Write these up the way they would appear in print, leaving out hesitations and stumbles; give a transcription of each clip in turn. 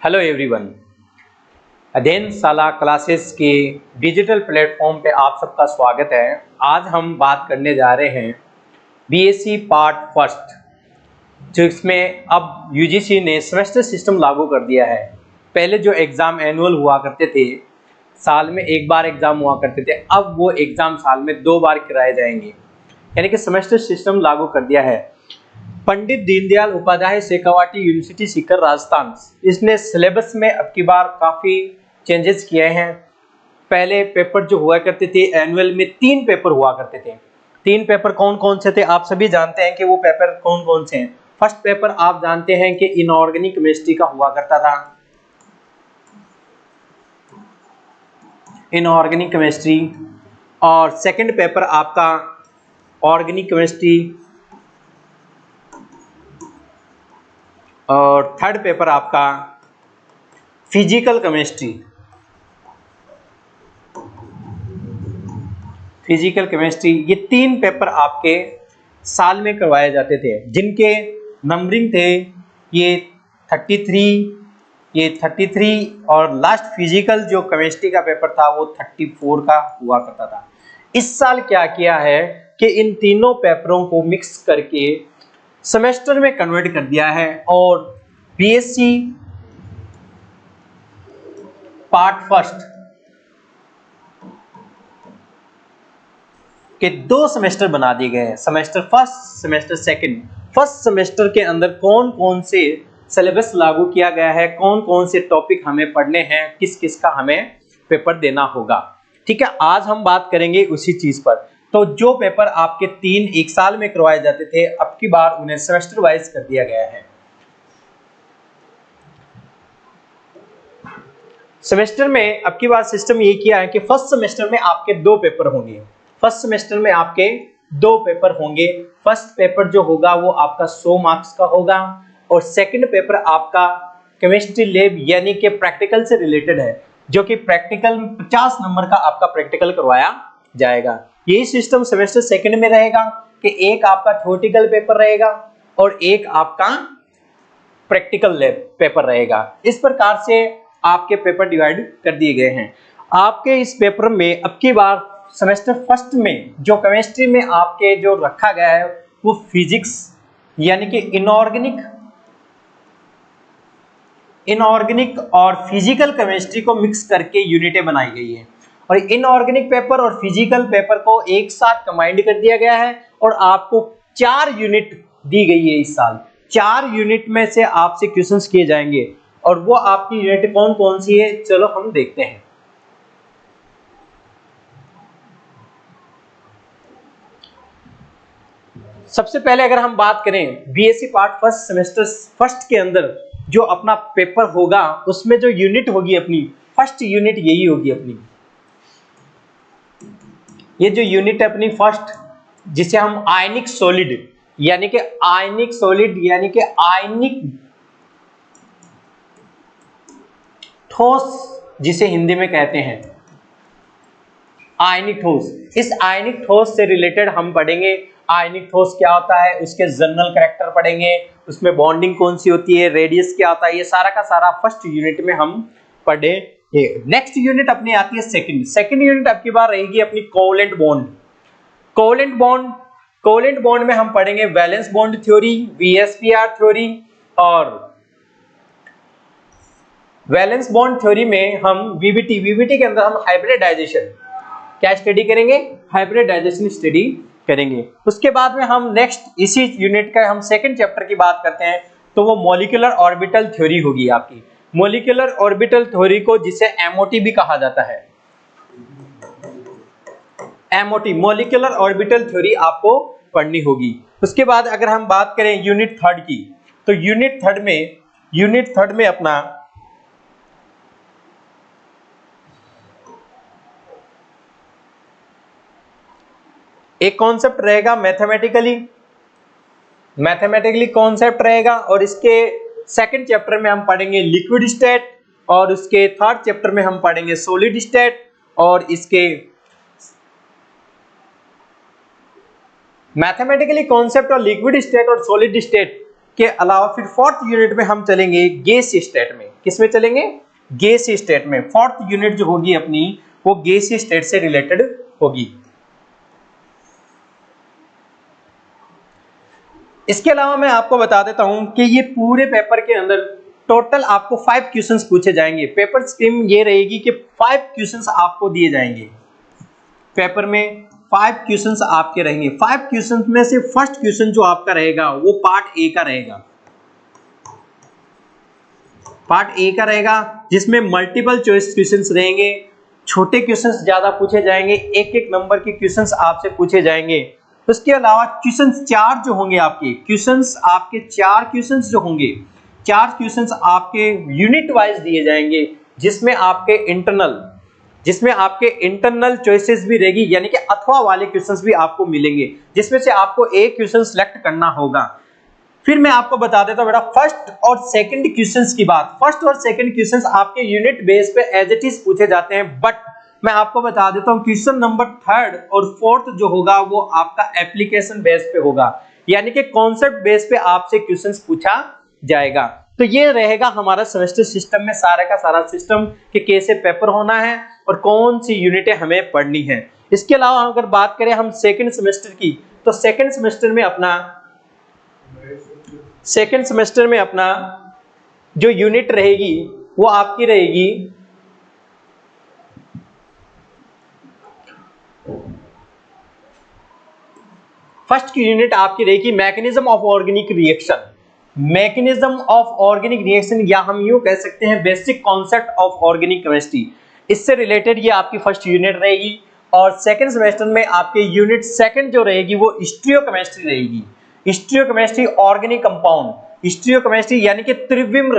Hello everyone. Adhyayanshala classes के digital platform पे आप सबका स्वागत है। आज हम बात करने जा रहे हैं बीएससी पार्ट फर्स्ट, जो इसमें अब यूजीसी ने सेमेस्टर सिस्टम लागू कर दिया है। पहले जो एग्ज़ाम एनुअल हुआ करते थे, साल में एक बार एग्ज़ाम हुआ करते थे, अब वो एग्ज़ाम साल में 2 बार कराए जाएंगे, यानी कि सेमेस्टर सिस्टम लागू कर दिया है। पंडित दीनदयाल उपाध्याय शेखावाटी यूनिवर्सिटी सीकर राजस्थान, इसने सिलेबस में अब की बार काफ़ी चेंजेस किए हैं। पहले पेपर जो हुआ करते थे एनुअल में 3 पेपर हुआ करते थे। 3 पेपर कौन कौन से थे आप सभी जानते हैं कि वो पेपर कौन कौन से हैं। फर्स्ट पेपर आप जानते हैं कि इनऑर्गेनिक केमिस्ट्री का हुआ करता था, इनऑर्गेनिक केमिस्ट्री। और सेकंड पेपर आपका ऑर्गेनिक केमिस्ट्री, और थर्ड पेपर आपका फिजिकल केमिस्ट्री। फिजिकल केमिस्ट्री, ये 3 पेपर आपके साल में करवाए जाते थे, जिनके नंबरिंग थे ये 33, ये 33 और लास्ट फिजिकल जो केमिस्ट्री का पेपर था वो 34 का हुआ करता था। इस साल क्या किया है कि इन तीनों पेपरों को मिक्स करके सेमेस्टर में कन्वर्ट कर दिया है और बीएससी पार्ट फर्स्ट के 2 सेमेस्टर बना दिए गए हैं, semester first, semester second. First semester के अंदर कौन कौन से सिलेबस लागू किया गया है, कौन कौन से टॉपिक हमें पढ़ने हैं, किस किस का हमें पेपर देना होगा, ठीक है। आज हम बात करेंगे उसी चीज पर। तो जो पेपर आपके 3 एक साल में करवाए जाते थे, अब की बार उन्हें सेमेस्टर वाइज कर दिया गया है। सेमेस्टर में अब की बार सिस्टम ये किया है कि फर्स्ट सेमेस्टर में आपके 2 पेपर होंगे। फर्स्ट सेमेस्टर में आपके 2 पेपर होंगे। फर्स्ट पेपर जो होगा वो आपका 100 मार्क्स का होगा और सेकंड पेपर आपका केमिस्ट्री लैब यानी कि प्रैक्टिकल से रिलेटेड है, जो कि प्रैक्टिकल 50 नंबर का आपका प्रैक्टिकल करवाया जाएगा। यही सिस्टम सेमेस्टर सेकंड में रहेगा कि एक आपका थ्योरेटिकल पेपर रहेगा और एक आपका प्रैक्टिकल लैब पेपर रहेगा। इस प्रकार से आपके पेपर डिवाइड कर दिए गए हैं। आपके इस पेपर में अब की बार सेमेस्टर फर्स्ट में जो केमिस्ट्री में आपके जो रखा गया है वो फिजिक्स यानी कि इनऑर्गेनिक और फिजिकल केमिस्ट्री को मिक्स करके यूनिटें बनाई गई है और इनऑर्गेनिक पेपर और फिजिकल पेपर को एक साथ कंबाइंड कर दिया गया है और आपको 4 यूनिट दी गई है। इस साल 4 यूनिट में से आपसे क्वेश्चंस किए जाएंगे और वो आपकी यूनिट कौन कौन सी है, चलो हम देखते हैं। सबसे पहले अगर हम बात करें BSc part first semester first के अंदर जो अपना पेपर होगा, उसमें जो यूनिट होगी अपनी फर्स्ट यूनिट यही होगी अपनी। ये जो यूनिट है अपनी फर्स्ट, जिसे हम आयनिक सॉलिड यानी कि आयनिक ठोस जिसे हिंदी में कहते हैं आयनिक ठोस। इस आयनिक ठोस से रिलेटेड हम पढ़ेंगे। आयनिक ठोस क्या होता है, उसके जनरल कैरेक्टर पढ़ेंगे, उसमें बॉन्डिंग कौन सी होती है, रेडियस क्या होता है, ये सारा का सारा फर्स्ट यूनिट में हम पढ़ेंगे। नेक्स्ट यूनिट अपनी आती है सेकंड यूनिट अब की बार रहेगी अपनी कोवेलेंट बॉन्ड। कोवेलेंट बॉन्ड में हम पढ़ेंगे वैलेंस बॉन्ड थ्योरी, वीएसपीआर थ्योरी। और वैलेंस बॉन्ड थ्योरी में हम वीबीटी के अंदर हम हाइब्रिडाइजेशन क्या स्टडी करेंगे, हाइब्रिडाइजेशन स्टडी करेंगे। उसके बाद में हम नेक्स्ट इसी यूनिट का हम सेकंड चैप्टर की बात करते हैं, तो वो मॉलिक्यूलर ऑर्बिटल थ्योरी होगी आपकी। मॉलिक्यूलर ऑर्बिटल थ्योरी को जिसे एमओटी भी कहा जाता है, एमओटी मॉलिक्यूलर ऑर्बिटल थ्योरी आपको पढ़नी होगी। उसके बाद अगर हम बात करें यूनिट थर्ड की, तो यूनिट थर्ड में अपना एक कॉन्सेप्ट रहेगा मैथमेटिकली कॉन्सेप्ट रहेगा और इसके सेकंड चैप्टर में हम पढ़ेंगे लिक्विड स्टेट और उसके थर्ड चैप्टर में हम पढ़ेंगे सॉलिड स्टेट और इसके मैथमेटिकली कॉन्सेप्ट और लिक्विड स्टेट और सॉलिड स्टेट के अलावा फिर फोर्थ यूनिट में हम चलेंगे गैस स्टेट में किसमें चलेंगे, गैसीय स्टेट में। फोर्थ यूनिट जो होगी अपनी वो गैसीय स्टेट से रिलेटेड होगी। इसके अलावा मैं आपको बता देता हूं कि ये पूरे पेपर के अंदर टोटल आपको 5 क्वेश्चंस पूछे जाएंगे। पेपर स्कीम ये रहेगी कि 5 क्वेश्चंस आपको दिए जाएंगे पेपर में, 5 क्वेश्चंस आपके रहेंगे। 5 क्वेश्चंस में से फर्स्ट क्वेश्चन जो आपका रहेगा वो पार्ट ए का रहेगा, पार्ट ए का रहेगा, जिसमें मल्टीपल चॉइस क्वेश्चंस रहेंगे। छोटे क्वेश्चंस ज्यादा पूछे जाएंगे, एक एक नंबर के क्वेश्चंस आपसे पूछे जाएंगे। उसके अलावा क्वेश्चंस 4 जो होंगे आपके क्वेश्चंस, आपके 4 क्वेश्चंस जो होंगे, 4 क्वेश्चंस आपके यूनिट वाइज दिए जाएंगे, जिसमें आपके इंटरनल चॉइसेस भी रहेगी, यानी कि अथवा वाले क्वेश्चंस भी आपको मिलेंगे, जिसमें से आपको एक क्वेश्चन सिलेक्ट करना होगा। फिर मैं आपको बता देता हूं बेटा फर्स्ट और सेकंड क्वेश्चंस की बात। फर्स्ट और सेकंड क्वेश्चंस आपके यूनिट बेस पे एज इट इज पूछे जाते हैं, बट मैं आपको बता देता हूं क्वेश्चन नंबर 3rd और 4th जो होगा वो आपका एप्लीकेशन बेस पे होगा, यानी कि कॉन्सेप्ट बेस पे आपसे क्वेश्चंस पूछा जाएगा। तो ये रहेगा हमारा सेमेस्टर सिस्टम में सारा का सारा सिस्टम कि कैसे पेपर होना है और कौन सी यूनिटें हमें पढ़नी है। इसके अलावा अगर बात करें हम सेकंड सेमेस्टर की, तो सेकंड सेमेस्टर में अपना जो यूनिट रहेगी वो आपकी रहेगी फर्स्ट की यूनिट आपकी रहेगी mechanism of organic reaction. Mechanism of organic reaction, या हम यूं कह सकते हैं basic concept of organic chemistry, इससे रिलेटेड ये आपकी फर्स्ट यूनिट रहेगी। और सेकंड सेमेस्टर में आपके यूनिट सेकंड जो रहेगी वो स्टीरियोकेमिस्ट्री रहेगी। स्टीरियोकेमिस्ट्री ऑर्गेनिक कंपाउंड, स्टीरियोकेमिस्ट्री यानी कि त्रिविम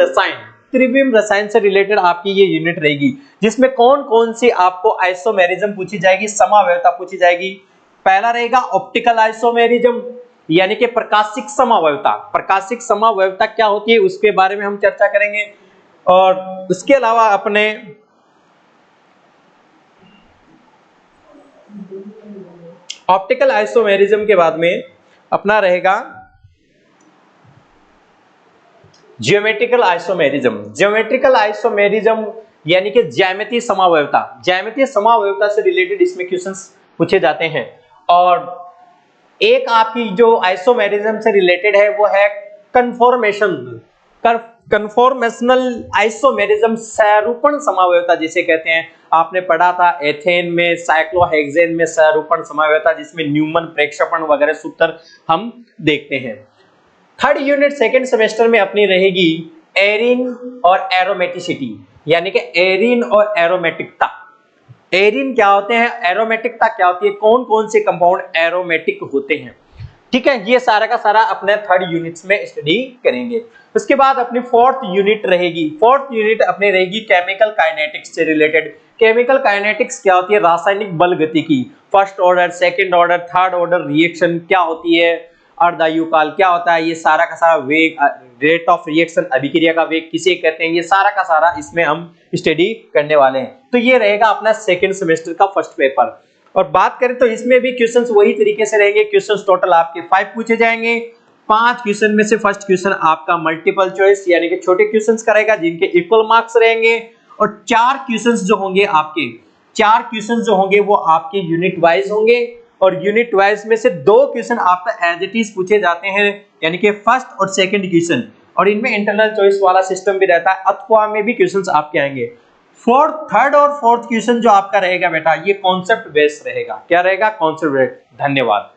रसायन से रिलेटेड आपकी ये यूनिट रहेगी, जिसमें कौन कौन सी आपको आइसोमेरिज्म पूछी जाएगी, समावयवता पूछी जाएगी। पहला रहेगा ऑप्टिकल आइसोमेरिज्म, यानी कि प्रकाशिक समावयवता। प्रकाशिक समावयवता क्या होती है उसके बारे में हम चर्चा करेंगे। और उसके अलावा अपने ऑप्टिकल आइसोमेरिज्म के बाद में अपना रहेगा ज्योमेट्रिकल आइसोमेरिज्म। ज्योमेट्रिकल आइसोमेरिज्म यानी कि ज्यामितीय समावयवता। ज्यामितीय समावयवता से रिलेटेड इसमें क्वेश्चंस पूछे जाते हैं। और एक आपकी जो आइसोमेरिज्म से रिलेटेड है वो है कन्फॉर्मेशनल आइसोमेरिज्म, सहरूपण समावयवता जिसे कहते हैं। आपने पढ़ा था एथेन में, साइक्लोहेक्सेन में सहरूपण समावयवता, जिसमें न्यूमन प्रेक्षेपण वगैरह सूत्र हम देखते हैं। थर्ड यूनिट सेकंड सेमेस्टर में अपनी रहेगी एरिन और एरोमेटिसिटी, यानी कि एरिन और एरोमेटिकता। एरिन क्या होते हैं, एरोमेटिकता क्या होती है, कौन कौन से कंपाउंड एरोमेटिक होते हैं। ठीक है, ये सारा का सारा अपने थर्ड यूनिट्स में स्टडी करेंगे। उसके बाद अपनी फोर्थ यूनिट रहेगी। फोर्थ यूनिट अपनी रहेगी केमिकल काइनेटिक्स से रिलेटेड। केमिकल काइनेटिक्स क्या होती है, रासायनिक बल गतिकी। First order, second order, third order reaction क्या होती है, अर्धायुकाल क्या होता है, ये सारा का सारा वेग, रेट ऑफ रिएक्शन, अभिक्रिया का वेग किसे कहते हैं, ये सारा का सारा इसमें हम स्टडी करने वाले हैं। तो ये रहेगा अपना सेकंड सेमेस्टर का फर्स्ट पेपर। और बात करें तो इसमें भी क्वेश्चंस वही तरीके से रहेंगे। क्वेश्चंस टोटल आपके 5 पूछे जाएंगे। 5 क्वेश्चन में से फर्स्ट क्वेश्चन आपका मल्टीपल चॉइस यानी कि छोटे क्वेश्चंस करेगा, जिनके इक्वल मार्क्स रहेंगे। और 4 क्वेश्चंस जो होंगे आपके, 4 क्वेश्चंस जो होंगे वो आपके यूनिट वाइज होंगे। और यूनिट वाइज में से 2 क्वेश्चन आपका एज इट इज पूछे जाते हैं, यानी कि फर्स्ट और सेकंड क्वेश्चन। और इनमें इंटरनल चॉइस वाला सिस्टम भी रहता है, अथवा में भी क्वेश्चंस आपके आएंगे। थर्ड और फोर्थ क्वेश्चन जो आपका रहेगा बेटा, ये कॉन्सेप्ट बेस्ड रहेगा। क्या रहेगा, कॉन्सेप्ट बेस्ड। धन्यवाद।